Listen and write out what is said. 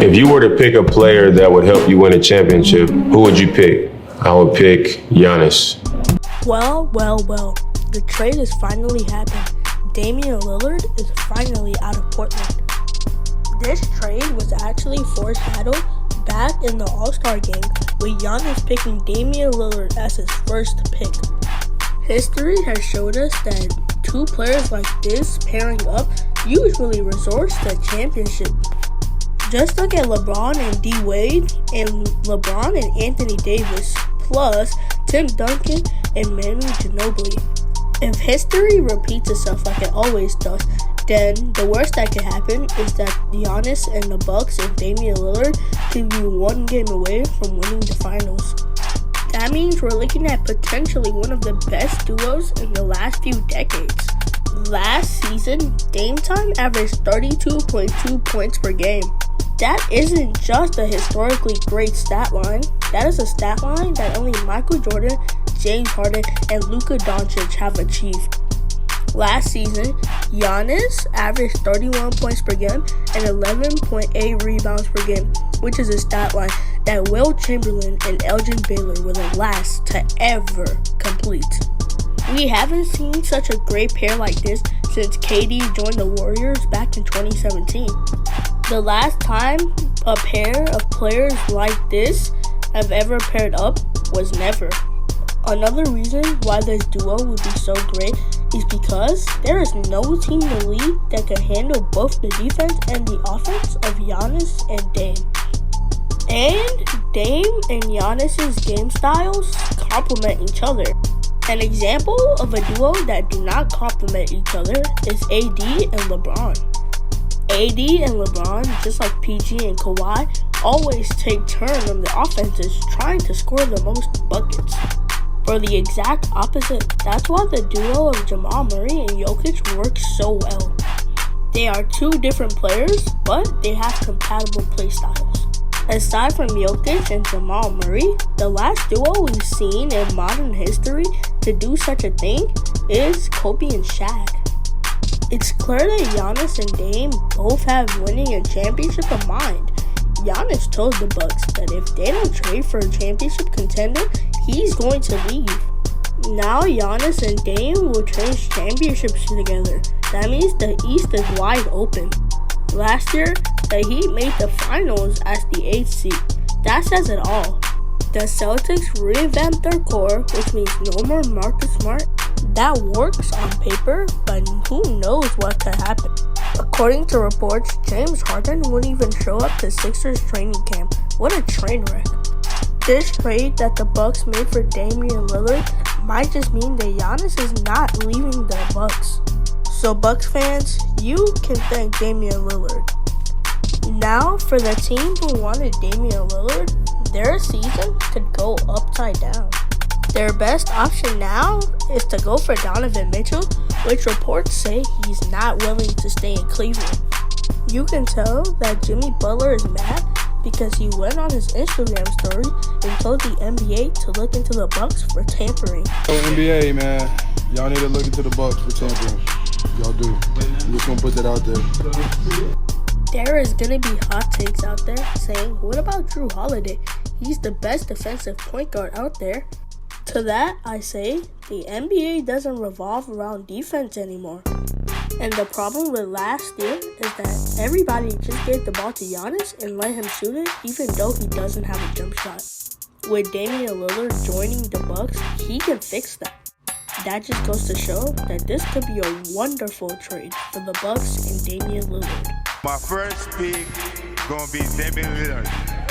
If you were to pick a player that would help you win a championship, who would you pick? I would pick Giannis. Well. The trade has finally happened. Damian Lillard is finally out of Portland. This trade was actually foreshadowed back in the All-Star game with Giannis picking Damian Lillard as his first pick. History has showed us that two players like this pairing up usually resorts to championship. Just look at LeBron and D-Wade, and LeBron and Anthony Davis, plus Tim Duncan and Manu Ginobili. If history repeats itself like it always does, then the worst that could happen is that Giannis and the Bucks and Damian Lillard could be one game away from winning the finals. That means we're looking at potentially one of the best duos in the last few decades. Last season, Dame Time averaged 32.2 points per game. That isn't just a historically great stat line. That is a stat line that only Michael Jordan, James Harden, and Luka Doncic have achieved. Last season, Giannis averaged 31 points per game and 11.8 rebounds per game, which is a stat line that Will Chamberlain and Elgin Baylor were the last to ever complete. We haven't seen such a great pair like this since KD joined the Warriors back in 2017. The last time a pair of players like this have ever paired up was never. Another reason why this duo would be so great is because there is no team in the league that can handle both the defense and the offense of Giannis and Dame. And Dame and Giannis's game styles complement each other. An example of a duo that do not complement each other is AD and LeBron. AD and LeBron, just like PG and Kawhi, always take turns on the offenses trying to score the most buckets. For the exact opposite, that's why the duo of Jamal Murray and Jokic works so well. They are two different players, but they have compatible play styles. Aside from Jokic and Jamal Murray, the last duo we've seen in modern history to do such a thing is Kobe and Shaq. It's clear that Giannis and Dame both have winning a championship in mind. Giannis told the Bucks that if they don't trade for a championship contender, he's going to leave. Now Giannis and Dame will change championships together. That means the East is wide open. Last year, the Heat made the finals as the 8th seed. That says it all. The Celtics revamped their core, which means no more Marcus Smart. That works on paper, but who knows what could happen. According to reports, James Harden wouldn't even show up to Sixers training camp. What a train wreck. This trade that the Bucks made for Damian Lillard might just mean that Giannis is not leaving the Bucks. So Bucks fans, you can thank Damian Lillard. Now, for the team who wanted Damian Lillard, their season could go upside down. Their best option now is to go for Donovan Mitchell, which reports say he's not willing to stay in Cleveland. You can tell that Jimmy Butler is mad because he went on his Instagram story and told the NBA to look into the Bucks for tampering. NBA, man, y'all need to look into the Bucks for tampering. Y'all do. I'm just gonna put that out there. There is gonna be hot takes out there saying, what about Drew Holiday? He's the best defensive point guard out there. To that, I say, the NBA doesn't revolve around defense anymore. And the problem with last year is that everybody just gave the ball to Giannis and let him shoot it, even though he doesn't have a jump shot. With Damian Lillard joining the Bucks, he can fix that. That just goes to show that this could be a wonderful trade for the Bucks and Damian Lillard. My first pick gonna be Damian Lillard.